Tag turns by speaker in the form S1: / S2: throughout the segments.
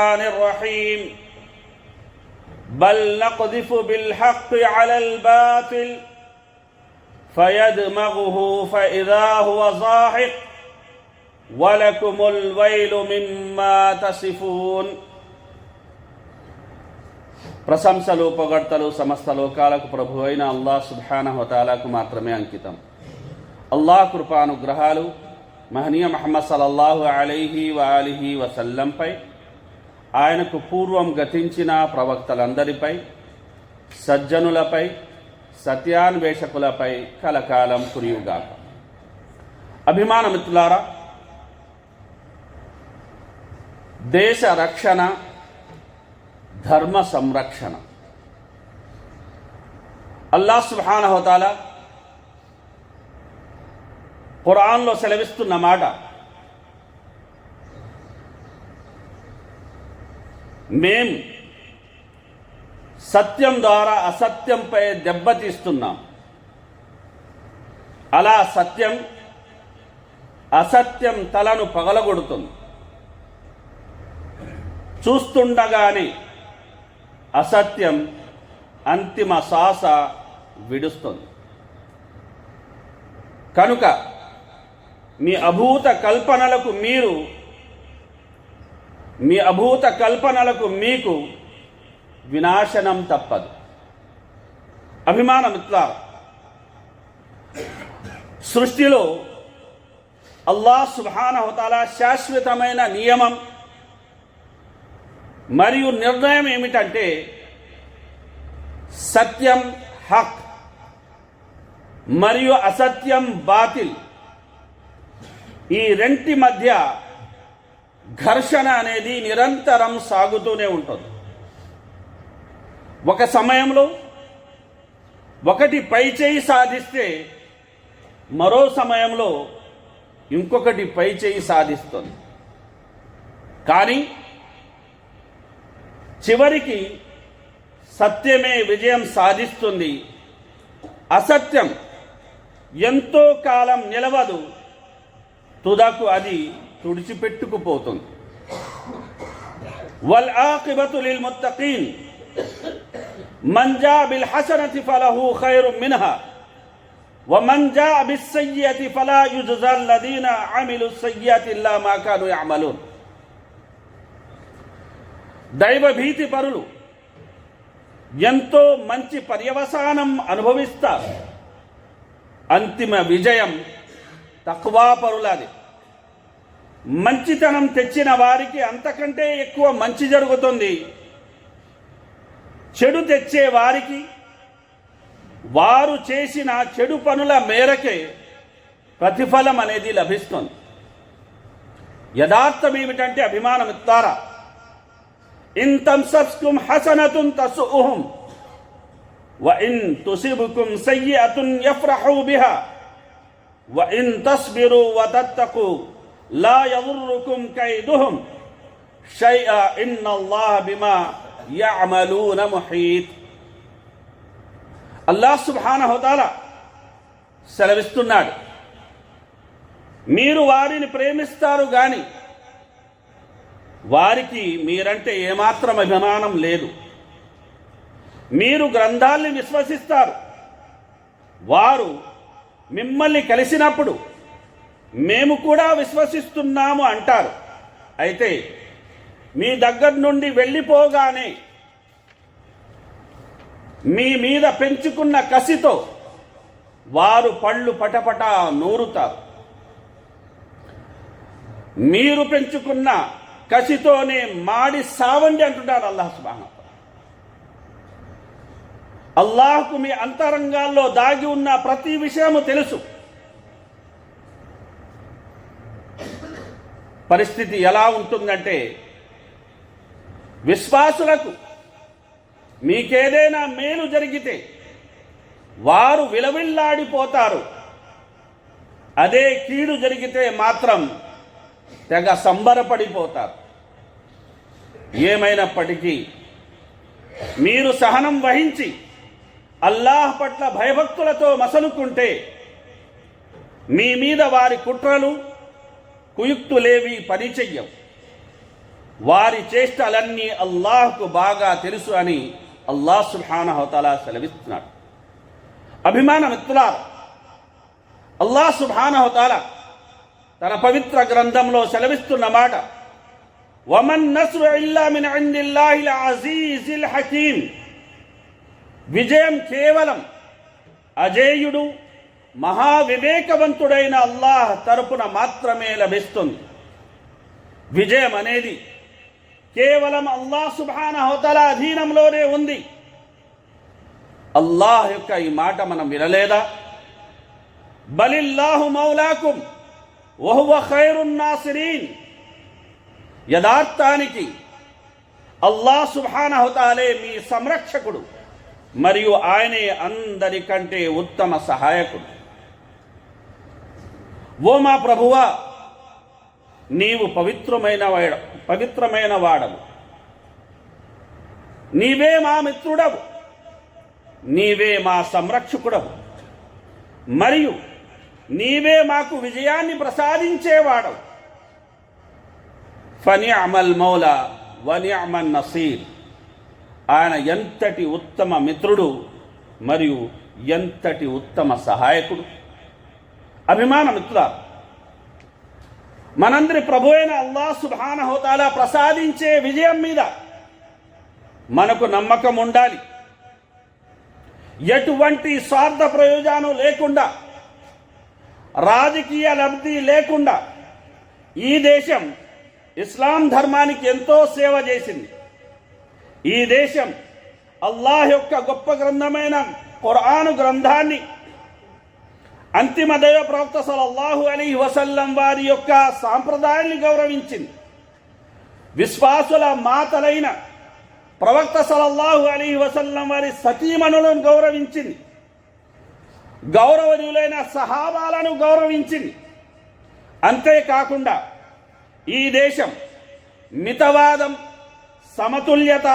S1: الرحيم بل نقذف بالحق على الباطل فيدمغه فإذا هو زاهق ولكم الويل مما تصفون. ప్రశంసలు పొగడ్తలు సమస్త లోకాలకు ప్రభు అయిన అల్లాహ్ సుబ్హానహు వ తఆలాకు మాత్రమే అంకితం. అల్లాహ్ కృపానుగ్రహాలు మహనీయ ముహమ్మద్ సల్లల్లాహు అలైహి వఆలిహి వసల్లంపై, ఆయనకు పూర్వం గతించిన ప్రవక్తలందరిపై, సజ్జనులపై, సత్యాన్వేషకులపై కలకాలం కురియుగాక. అభిమాన మిత్రులారా, దేశ రక్షణ, ధర్మ సంరక్షణ అల్లాహ్ సుబ్హానహు వ తఆలా ఖురాన్లో సెలవిస్తున్న మాట, మేం సత్యం ద్వారా అసత్యంపై దెబ్బతీస్తున్నాం. అలా సత్యం అసత్యం తలను పగలగొడుతుంది. చూస్తుండగానే అసత్యం అంతిమ శ్వాస విడుస్తుంది. కనుక మీ అభూత కల్పనలకు మీకు వినాశనం తప్పదు. అభిమాన మిత్రులారా, సృష్టిలో అల్లాహ్ సుబ్హానహు వ తఆలా శాశ్వతమైన నియమం మరియు నిర్ణయం ఏమిటంటే, సత్యం హక్ మరియు అసత్యం బాతిల్, ఈ రెంటి మధ్య ఘర్షణ అనేది నిరంతరం సాగుతూనే ఉంటుంది. ఒక సమయంలో ఒకటి పైచేయి సాధిస్తే మరో సమయంలో ఇంకొకటి పైచేయి సాధిస్తుంది. కానీ చివరికి సత్యమే విజయం సాధిస్తుంది. అసత్యం ఎంతో కాలం నిలవదు, తుదకు అది తుడిచిపెట్టుకుపోతుంది. వల్ ఆఖిబతు లిల్ ముత్తఖీన్ మన్ జా బిల్ హసనతి ఫలహు ఖైరున్ మిన్హా వమన్ జా బిస్ సయ్యియతి ఫలా యుజ్జా అల్లదీన అమిలు సయ్యియతి ఇల్లా మా కాను యఅమలూన్. దైవభీతి పరులు ఎంతో మంచి పర్యవసానం అనుభవిస్తారు. అంతిమ విజయం తక్వా పరులది. మంచితనం తెచ్చిన వారికి అంతకంటే ఎక్కువ మంచి జరుగుతుంది. చెడు తెచ్చే వారికి వారు చేసిన చెడు పనుల మేరకే ప్రతిఫలం అనేది లభిస్తుంది. యథార్థం ఏమిటంటే, అభిమాన మిత్రులారా, ఇన్ తమ్సస్కుమ్ హసనతున్ తసుఉహుం వ ఇన్ తుసిబుకుం సయ్యిఅతున్ యఫ్రహు బిహా వ ఇన్ తస్బిరు వ తత్తకు లా యదుర్రుకుం కైదుహుం షై'a ఇన్నల్లాహ బిమా యఅమలూన ముహీత్. అల్లాహ్ సుబ్హానహు వ తఆలా సెలవిస్తున్నాడు, మీరు వారిని ప్రేమిస్తారు గాని వారికి మీరంటే ఏమాత్రం అభిమానం లేదు. మీరు గ్రంథాల్ని విశ్వసిస్తారు, వారు మిమ్మల్ని కలిసినప్పుడు మేము కూడా విశ్వసిస్తున్నాము అంటారు. అయితే మీ దగ్గర నుండి వెళ్ళిపోగానే మీ మీద పెంచుకున్న కసితో వారు పళ్ళు పటపట నూరుతారు. మీరు పెంచుకున్న కసితోనే మాడి సావండి అంటున్నాడు అల్లాహ్ సుబ్హానహు వ తఆలా. అల్లాహ్కు మీ అంతరంగాల్లో దాగి ఉన్న ప్రతి విషయము తెలుసు. పరిస్థితి ఎలా ఉంటుందంటే, విశ్వాసులకు మీకేదైనా మేలు జరిగితే వారు విలవిల్లాడిపోతారు. అదే కీడు జరిగితే మాత్రం తెగ సంబరపడిపోతారు. ఏమైనప్పటికీ మీరు సహనం వహించి అల్లాహ్ పట్ల భయభక్తులతో మసలుకుంటే మీ మీద వారి కుట్రలు కుయుక్తులేవి పనిచెయ్యవు. వారి చేష్టలన్నీ అల్లాహ్కు బాగా తెలుసు అని అల్లాహ్ సుబ్హానహు వ తఆలా సెలవిస్తున్నాడు. అభిమాన మిత్రులారా, అల్లాహ్ సుబ్హానహు వ తఆలా తన పవిత్ర గ్రంథంలో సెలవిస్తున్న మాట, వమన్ నస్రు ఇల్లా మిన్ ఇందిల్లాహిల్ అజీజిల్ హకీం, విజయం కేవలం అజేయుడు మహావివేకవంతుడైన అల్లాహ్ తరపున మాత్రమే లభిస్తుంది. విజయం అనేది కేవలం అల్లాహ్ సుబ్హానహు వ తఆలా అధీనంలోనే ఉంది. అల్లాహ్ యొక్క ఈ మాట మనం వినలేదా? బలిల్లాహు మౌలాకుం వహువ ఖైరున్ నాసిరీన్. యథార్థానికి అల్లాహ్ సుబ్హానహు వ తఆలా మీ సంరక్షకుడు మరియు ఆయనే అందరికంటే ఉత్తమ సహాయకుడు. ఓ మా ప్రభువా, నీవు పవిత్రమైన వాడవు, నీవే మా మిత్రుడవు, నీవే మా సంరక్షకుడవు, మరియు నీవే మాకు విజయాన్ని ప్రసాదించేవాడవు. ఫనిఅమల్ మౌలా వనిఅమన్ నసీర్. ఆయన ఎంతటి ఉత్తమ మిత్రుడు మరియు ఎంతటి ఉత్తమ సహాయకుడు. అభిమాన మిత్రులారా, మనందరి ప్రభు అయిన అల్లాహ్ సుబ్హానహు వ తఆలా ప్రసాదించే విజయం మీద మనకు నమ్మకం ఉండాలి. ఎటువంటి స్వార్థ ప్రయోజనం లేకుండా, రాజకీయ లబ్ధి లేకుండా ఈ దేశం ఇస్లాం ధర్మానికి ఎంతో సేవ చేసింది. ఈ దేశం అల్లాహ్ యొక్క గొప్ప గ్రంథమైన ఖురాను గ్రంథాన్ని, అంతిమ దైవ ప్రవక్త సల్లల్లాహు అలైహి వసల్లం వారి యొక్క సాంప్రదాయాన్ని గౌరవించింది. విశ్వాసుల మాతలైన ప్రవక్త సల్లల్లాహు అలైహి వసల్లం వారి సతీమణులను గౌరవించింది. గౌరవనీయులైన సహాబాలను గౌరవించింది. అంతేకాకుండా ఈ దేశం మితవాదం, సమతుల్యత,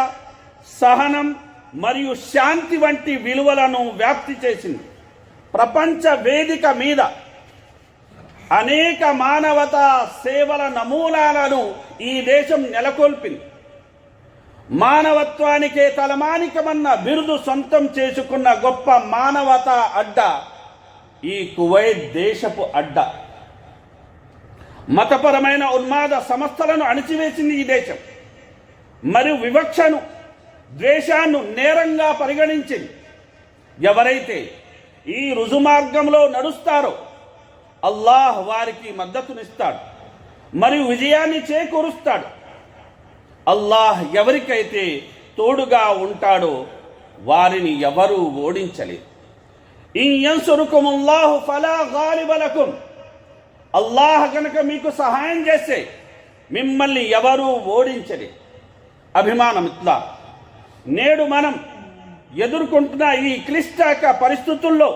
S1: సహనం మరియు శాంతి వంటి విలువలను వ్యాప్తి చేసింది. ప్రపంచ వేదిక మీద అనేక మానవతా సేవల నమూనాలను ఈ దేశం నెలకొల్పింది. మానవత్వానికే తలమానికమన్న బిరుదు సొంతం చేసుకున్న గొప్ప మానవతా అడ్డ ఈ కువైట్ దేశపు అడ్డ. మతపరమైన ఉన్మాద సంస్థలను అణిచివేసింది ఈ దేశం. మరియు వివక్షను, ద్వేషాన్ని నేరంగా పరిగణించింది. ఎవరైతే ఈ రుజుమార్గంలో నడుస్తారో అల్లాహ్ వారికి మద్దతునిస్తాడు మరియు విజయాన్ని చేకూరుస్తాడు. అల్లాహ్ ఎవరికైతే తోడుగా ఉంటాడో వారిని ఎవరూ ఓడించలేరు. ఇన్ యన్సురుకుముల్లాహు ఫలా గాలిబ లకుం. అల్లాహ్ కనుక మీకు సహాయం చేస్తే మిమ్మల్ని ఎవరూ ఓడించలేరు. అభిమాన మిత్రులారా, నేడు మనం ఎదుర్కొంటున్న ఈ క్లిష్టక పరిస్థితుల్లో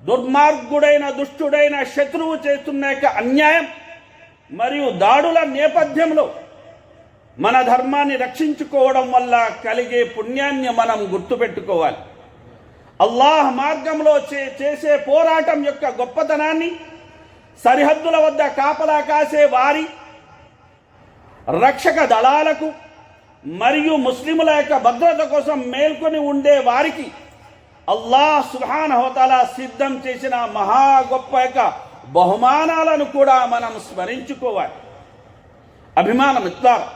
S1: దుర్మార్గుడైన, దుష్టుడైన శత్రువు చేస్తున్న అన్యాయం మరియు దాడుల నేపథ్యంలో మన ధర్మాన్ని రక్షించుకోవడం వల్ల కలిగే పుణ్యాన్ని మనం గుర్తుపెట్టుకోవాలి. అల్లాహ్ మార్గంలో చేసే పోరాటం యొక్క గొప్పతనాన్ని, సరిహద్దుల వద్ద కాపలా కాసే వారి, రక్షక దళాలకు మరియు ముస్లిముల యొక్క భద్రత కోసం మేల్కొని ఉండే వారికి అల్లాహ్ సుబ్హానహు వ తఆలా సిద్ధం చేసిన మహా గొప్ప యొక్క బహుమానాలను కూడా మనం స్మరించుకోవాలి. అభిమాన మిత్రులారా,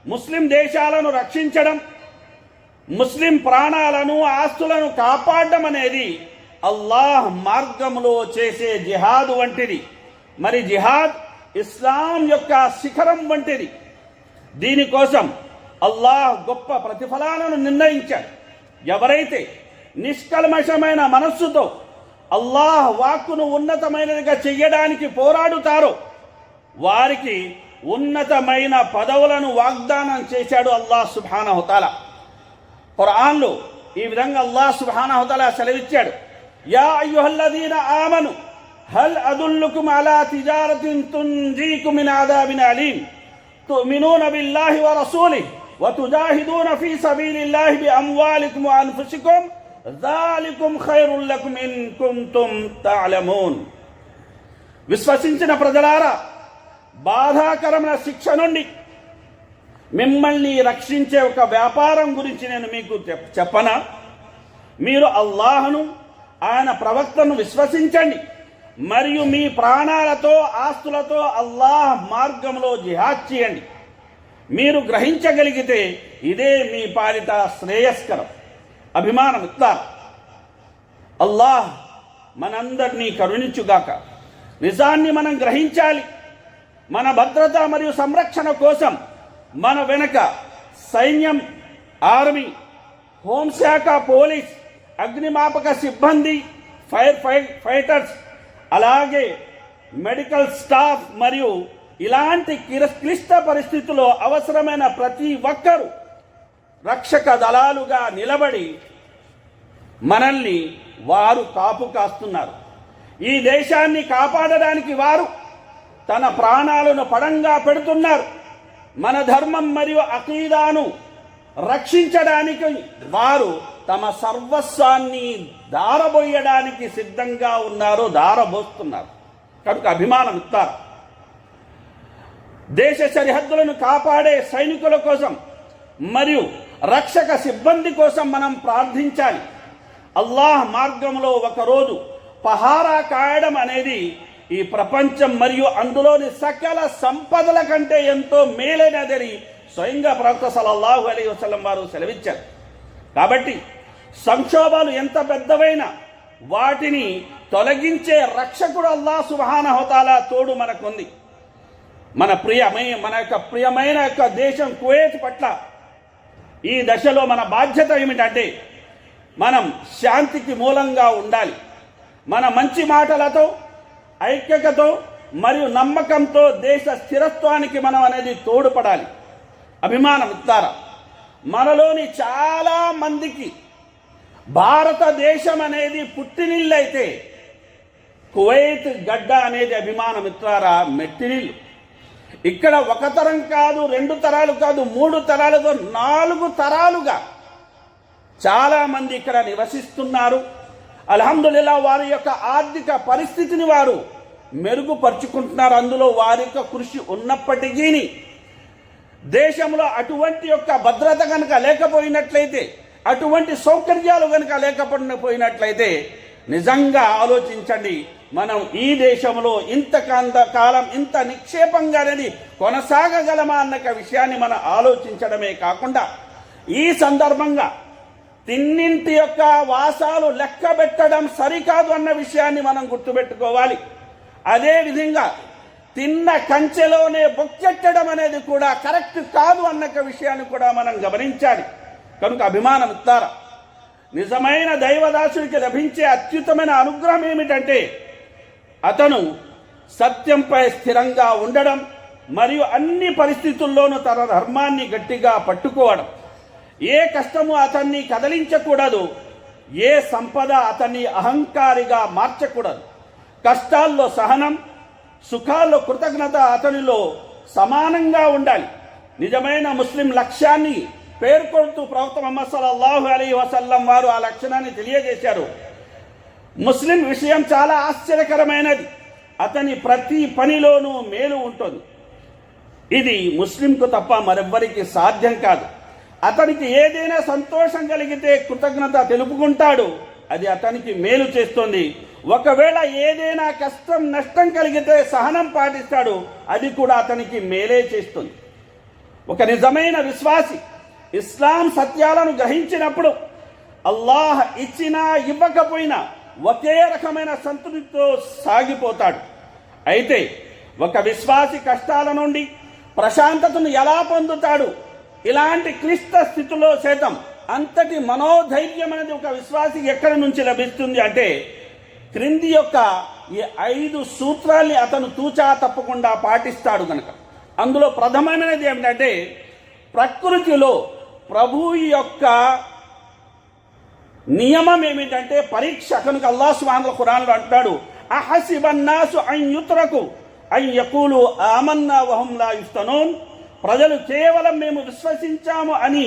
S1: ముస్లిం దేశాలను రక్షించడం, ముస్లిం ప్రాణాలను, ఆస్తులను కాపాడడం అనేది అల్లాహ్ మార్గంలో చేసే జిహాద్ వంటిది. మరి జిహాద్ ఇస్లాం యొక్క శిఖరం వంటిది. దీనికోసం అల్లాహ్ గొప్ప ప్రతిఫలాలను నిర్ణయించాడు. ఎవరైతే నిష్కల్మషమైన మనస్సుతో అల్లాహ్ వాక్కును ఉన్నతమైనదిగా చెయ్యడానికి పోరాడుతారో వారికి ఉన్నతమైన పదవులను వాగ్దానం చేశాడు అల్లాహ్ సుబ్హానహు వ తఆలా. ఖురాన్లో ఈ విధంగా అల్లాహ్ సుబ్హానహు వ తఆలా సెలవిచ్చాడు, యా అయ్యుహల్లదీన ఆమను హల్ అదుల్లుకుం అలా తిజారతిన్ తుంజీకుం మిన్ అదాబిన్ అలీం తుమినూన బిల్లాహి వ రసూలిహి వ తుజాహిదూన ఫీ సబీలిల్లాహి బి అమ్వాలికుం వ అన్ఫుసికుం జాలికుం ఖైరుల్ లకుం ఇన్ కుంతుం తఅలమూన్. విశ్వసించిన ప్రజలారా, బాధాకరమైన శిక్ష నుండి మిమ్మల్ని రక్షించే ఒక వ్యాపారం గురించి నేను మీకు చెప్పనా? మీరు అల్లాహ్ను, ఆయన ప్రవక్తను విశ్వసించండి మరియు మీ ప్రాణాలతో ఆస్తులతో అల్లాహ్ మార్గంలో జిహాద్ చేయండి. మీరు గ్రహించగలిగితే ఇదే మీ పాలిట శ్రేయస్కరం. అభిమానం ఇస్తారు. అల్లాహ్ మనందరినీ కరుణించుగాక. నిజాన్ని మనం గ్రహించాలి. మన భద్రత మరియు సంరక్షణ కోసం మన వెనక సైన్యం, ఆర్మీ, హోంశాఖ, పోలీస్, అగ్నిమాపక సిబ్బంది, ఫైటర్స్, అలాగే మెడికల్ స్టాఫ్ మరియు ఇలాంటి క్లిష్ట పరిస్థితుల్లో అవసరమైన ప్రతి ఒక్కరూ రక్షక దళాలుగా నిలబడి మనల్ని వారు కాపు కాస్తున్నారు. ఈ దేశాన్ని కాపాడడానికి వారు తన ప్రాణాలను పణంగా పెడుతున్నారు. మన ధర్మం మరియు అకీదాను రక్షించడానికి వారు తమ సర్వస్వాన్ని దారబోయడానికి సిద్ధంగా ఉన్నారు, దారబోస్తున్నారు. కనుక అభిమానం ఇస్తారు. దేశ సరిహద్దులను కాపాడే సైనికుల కోసం మరియు రక్షక సిబ్బంది కోసం మనం ప్రార్థించాలి. అల్లాహ్ మార్గంలో ఒకరోజు పహారా కాయడం అనేది ఈ ప్రపంచం మరియు అందులోని సకల సంపదల కంటే ఎంతో మేలైనదని స్వయంగా ప్రవక్త సల్లల్లాహు అలైహి వసల్లం వారు సెలవిచ్చారు. కాబట్టి సంక్షోభాలు ఎంత పెద్దవైనా వాటిని తొలగించే రక్షకుడు అల్లాహ్ సుబ్హానహు వ తఆలా తోడు మనకుంది. మన యొక్క ప్రియమైన దేశం కువైట్ పట్ల ఈ దశలో మన బాధ్యత ఏమిటంటే మనం శాంతికి మూలంగా ఉండాలి. మన మంచి మాటలతో, ఐక్యతతో మరియు నమ్మకంతో దేశ స్థిరత్వానికి మనం అనేది తోడ్పడాలి. అభిమానం ఇస్తారా? మనలోని చాలా మందికి భారతదేశం అనేది పుట్టినిల్లైతే కువైట్ గడ్డ అనేది అభిమానం ఇస్తారా మెట్టినిల్లు. ఇక్కడ ఒక తరం కాదు, 2 తరాలు కాదు, 3 తరాలతో 4 తరాలుగా చాలా మంది ఇక్కడ నివసిస్తున్నారు. అల్హమ్దులిల్లా వారి యొక్క ఆర్థిక పరిస్థితిని వారు మెరుగుపరుచుకుంటున్నారు. అందులో వారి యొక్క కృషి ఉన్నప్పటికీ దేశంలో అటువంటి యొక్క భద్రత కనుక లేకపోయినట్లయితే, అటువంటి సౌకర్యాలు కనుక లేకపోయినట్లయితే నిజంగా ఆలోచించండి, మనం ఈ దేశంలో కాలం ఇంత నిక్షేపంగా అనేది కొనసాగగలమా అన్న విషయాన్ని మనం ఆలోచించడమే కాకుండా ఈ సందర్భంగా తిన్నింటి యొక్క వాసాలు లెక్క పెట్టడం సరికాదు అన్న విషయాన్ని మనం గుర్తుపెట్టుకోవాలి. అదేవిధంగా తిన్న కంచెలోనే బొక్కెట్టడం అనేది కూడా కరెక్ట్ కాదు అన్న విషయాన్ని కూడా మనం గమనించాలి. కనుక అభిమానం ఇస్తారా? నిజమైన దైవదాసుడికి లభించే అత్యుత్తమైన అనుగ్రహం ఏమిటంటే అతను సత్యంపై స్థిరంగా ఉండడం మరియు అన్ని పరిస్థితుల్లోనూ తన ధర్మాన్ని గట్టిగా పట్టుకోవడం. ఏ కష్టము అతన్ని కదలించకూడదు, ఏ సంపద అతన్ని అహంకారిగా మార్చకూడదు. కష్టాల్లో సహనం, సుఖాల్లో కృతజ్ఞత అతనిలో సమానంగా ఉండాలి. నిజమైన ముస్లిం లక్ష్యాన్ని పేర్కొంటూ ప్రవక్త ముహమ్మద్ సల్లల్లాహు అలైహి వసల్లం వారు ఆ లక్షణాన్ని తెలియజేశారు. ముస్లిం విషయం చాలా ఆశ్చర్యకరమైనది. అతని ప్రతి పనిలోనూ మేలు ఉంటుంది. ఇది ముస్లింకు తప్ప మరెవ్వరికి సాధ్యం కాదు. అతనికి ఏదైనా సంతోషం కలిగితే కృతజ్ఞత తెలుపుకుంటాడు, అది అతనికి మేలు చేస్తుంది. ఒకవేళ ఏదైనా కష్టం, నష్టం కలిగితే సహనం పాటిస్తాడు, అది కూడా అతనికి మేలే చేస్తుంది. ఒక నిజమైన విశ్వాసి ఇస్లాం సత్యాలను గ్రహించినప్పుడు అల్లాహ్ ఇచ్చినా ఇవ్వకపోయినా ఒకే రకమైన సంతృప్తితో సాగిపోతాడు. అయితే ఒక విశ్వాసి కష్టాల నుండి ప్రశాంతతను ఎలా పొందుతాడు? ఇలాంటి క్లిష్ట స్థితిలో సైతం అంతటి మనోధైర్యం అనేది ఒక విశ్వాసికి ఎక్కడి నుంచి లభిస్తుంది అంటే క్రింది యొక్క ఈ 5 సూత్రాల్ని అతను తూచా తప్పకుండా పాటిస్తాడు కనుక. అందులో ప్రథమమైనది ఏమిటంటే ప్రకృతిలో ప్రభువు యొక్క నియమం ఏమిటంటే పరీక్ష. కనుక అల్లాహ్ సుబ్హానహు ఖురాన్లో అంటాడు, అహసిబన్నాసు అన్ యుత్రకు అన్ యఖూలు ఆమన్నా వహుం లా యుఫ్తనూన్. ప్రజలు కేవలం మేము విశ్వసించాము అని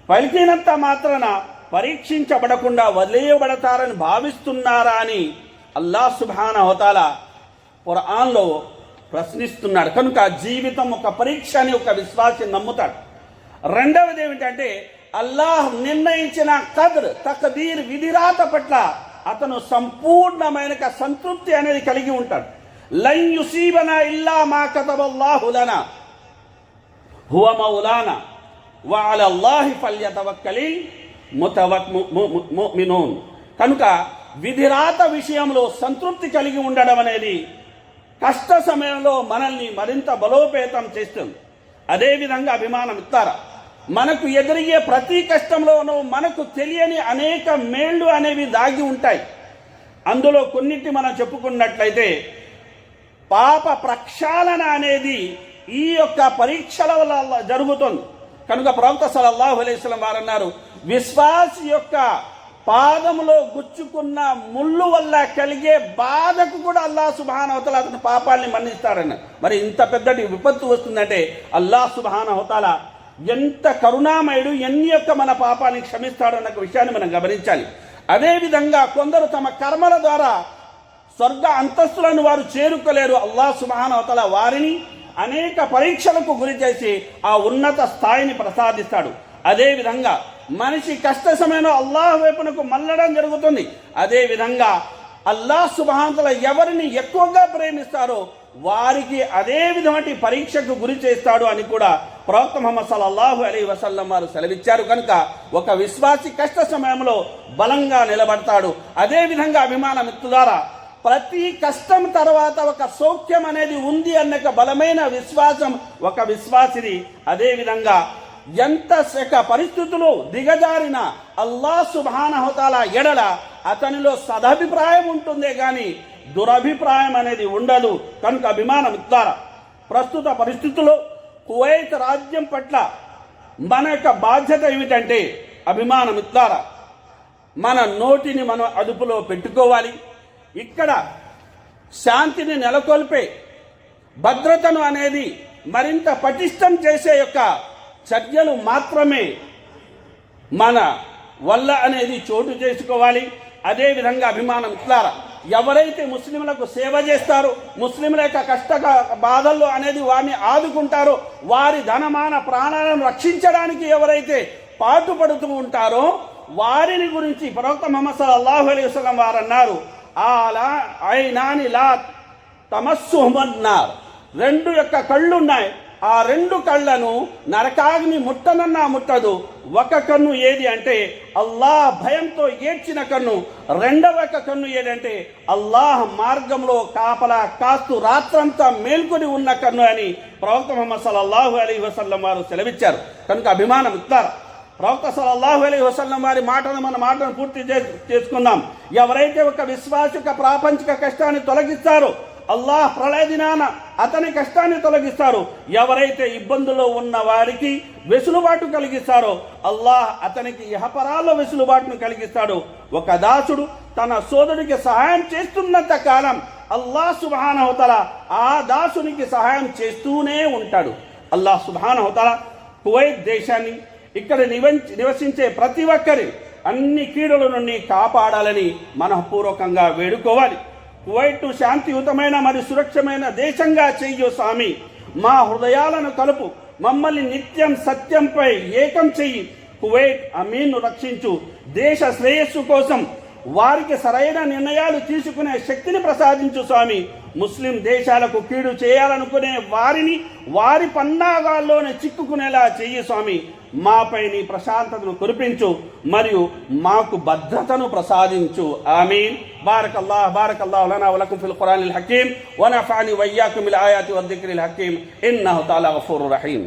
S1: పలికినంత మాత్రాన పరీక్షించబడకుండా వదిలేయబడతారని భావిస్తున్నారా అని అల్లాహ్ సుబ్హానహు తఆలా ఖురాన్లో ప్రశ్నిస్తున్నాడు. కనుక జీవితం ఒక పరీక్ష అని ఒక విశ్వాసి నమ్ముతాడు. రెండవది ఏమిటంటే అల్లాహ్ నిర్ణయించిన తక్దీర్ విధిరాత పట్ల అతను సంపూర్ణమైన సంతృప్తి అనేది కలిగి ఉంటాడు. లన్ యుసీబనా ఇల్లా మా కతబల్లాహు లనా హువ మౌలానా వ అలల్లాహి ఫల్యతవక్కలిల్ ముమినూన్. కనుక విధిరాత విషయంలో సంతృప్తి కలిగి ఉండడం అనేది కష్ట సమయంలో మనల్ని మరింత బలోపేతం చేస్తుంది. అదేవిధంగా అభిమానం ఇస్తారా, మనకు ఎదురయ్యే ప్రతి కష్టంలోనూ మనకు తెలియని అనేక మేళ్లు అనేవి దాగి ఉంటాయి. అందులో కొన్నింటి మనం చెప్పుకున్నట్లయితే పాప ప్రక్షాళన అనేది ఈ యొక్క పరీక్షల వల్ల జరుగుతుంది. కనుక ప్రవక్త సల్లల్లాహు అలైహి వసల్లం వారు అన్నారు, విశ్వాసి యొక్క పాదములో గుచ్చుకున్న ముళ్ళు వల్ల కలిగే బాధకు కూడా అల్లాహ్ సుబ్హానహు వ తఆలా అతని పాపాలని మన్నిస్తాడని. మరి ఇంత పెద్దటి విపత్తు వస్తుందంటే అల్లాహ్ సుబ్హానహు వ తఆలా ఎంత కరుణామయుడు, ఎన్ని యొక్క మన పాపాన్ని క్షమిస్తాడన్న విషయాన్ని మనం గమనించాలి. అదేవిధంగా కొందరు తమ కర్మల ద్వారా స్వర్గ అంతస్తులను వారు చేరుకోలేరు. అల్లాహ్ సుబ్హానహు వ తఆలా వారిని అనేక పరీక్షలకు గురి చేసి ఆ ఉన్నత స్థాయిని ప్రసాదిస్తాడు. అదేవిధంగా మనిషి కష్ట సమయంలో అల్లాహ్ వైపునకు మళ్ళడం జరుగుతుంది. అదేవిధంగా అల్లాహ్ సుబ్హానహు వ తఆలా ఎవరిని ఎక్కువగా ప్రేమిస్తారో వారికి అదే విధమైన పరీక్షకు గురి చేస్తాడు అని కూడా ప్రవక్త ముహమ్మద్ సల్లల్లాహు అలైహి వసల్లం వారు సెలవిచ్చారు. కనుక ఒక విశ్వాసి కష్ట సమయంలో బలంగా నిలబడతాడు. అదేవిధంగా అభిమాన మిత్రులారా, ప్రతి కష్టం తర్వాత ఒక సౌఖ్యం అనేది ఉంది అన్న బలమైన విశ్వాసం ఒక విశ్వాసిది. అదేవిధంగా ఎంత పరిస్థితులు దిగజారిన అల్లాహ్ సుబ్హానహు వ తఆలా ఎడల అతనిలో సదభిప్రాయం ఉంటుందే గాని దురభిప్రాయం అనేది ఉండదు. కనుక అభిమాన మిత్రులారా, ప్రస్తుత పరిస్థితుల్లో కువైత్ రాజ్యం పట్ల మన యొక్క బాధ్యత ఏమిటంటే అభిమాన మిత్రులారా, మన నోటిని మనం అదుపులో పెట్టుకోవాలి. ఇక్కడ శాంతిని నెలకొల్పే భద్రతను అనేది మరింత పటిష్టం చేసే యొక్క చర్యలు మాత్రమే మన వల్ల అనేది చోటు చేసుకోవాలి. అదేవిధంగా అభిమానం ఇట్లారా, ఎవరైతే ముస్లింలకు సేవ చేస్తారో, ముస్లింల యొక్క కష్ట బాధల్లో అనేది వారిని ఆదుకుంటారో, వారి ధనమాన ప్రాణాలను రక్షించడానికి ఎవరైతే పాటుపడుతూ ఉంటారో వారిని గురించి ప్రవక్త ముహమ్మద్ సల్లల్లాహు అలైహి వసల్లం వారు అన్నారు, ఆలా ఐనాని లా తమస్సుహుమన్నార్, రెండు యొక్క కళ్ళు ఉన్నాయి, ఆ రెండు కళ్ళను నరకాగ్ని ముట్టనన్నా ముట్టదు. ఒక కన్ను ఏది అంటే అల్లాహ్ భయంతో ఏడ్చిన కన్ను, రెండవ కన్ను ఏదంటే అల్లాహ్ మార్గంలో కాపలా కాస్తూ రాత్రంతా మేల్కొని ఉన్న కన్ను అని ప్రవక్త ముహమ్మద్ సల్లల్లాహు అలైహి వసల్లం వారు సెలవిచ్చారు. కనుక అభిమానం ఇస్తారు. ప్రవక్త సల్లల్లాహు అలైహి వసల్లం వారి మన మాటను పూర్తి చేసుకుందాం. ఎవరైతే ఒక విశ్వాస ప్రాపంచిక కష్టాన్ని తొలగిస్తారో అల్లాహ్ ప్రళయ దినాన అతని కష్టాన్ని తొలగిస్తారు. ఎవరైతే ఇబ్బందులో ఉన్న వారికి వెసులుబాటు కలిగిస్తారో అల్లాహ్ అతనికి ఇహపరాల్లో వెసులుబాటును కలిగిస్తాడు. ఒక దాసుడు తన సోదరుడికి సహాయం చేస్తున్నంత కాలం అల్లాహ్ సుబ్హానహు వ తఆలా ఆ దాసునికి సహాయం చేస్తూనే ఉంటాడు. అల్లాహ్ సుబ్హానహు వ తఆలా కువైత్ దేశాన్ని, ఇక్కడ నివసించే ప్రతి ఒక్కరి అన్ని కీడుల నుండి కాపాడాలని మనఃపూర్వకంగా వేడుకోవాలి. కువైట్ శాంతియుతమైన మరియు సురక్షమైన దేశంగా చెయ్యు స్వామి. మా హృదయాలను కలుపు, మమ్మల్ని నిత్యం సత్యంపై ఏకం చెయ్యి. కువైట్ అమీన్ను రక్షించు. దేశ శ్రేయస్సు కోసం వారికి సరైన నిర్ణయాలు తీసుకునే శక్తిని ప్రసాదించు స్వామి. ముస్లిం దేశాలకు కీడు చేయాలనుకునే వారిని వారి పన్నాగాల్లోనే చిక్కుకునేలా చెయ్యి స్వామి. మాపై నీ ప్రశాంతతను కురిపించు మరియు మాకు భద్రతను ప్రసాదించు. ఆమీన్. బారకల్లాహు లనా వ లకుం ఫిల్ ఖురానిల్ హకీమ్ వ నఫఅని వ ఇయ్యాకుం బిల్ ఆయాతి వద్ దిక్రిల్ హకీమ్ ఇన్నహు తఆలా గఫూరుర్ రహీమ్.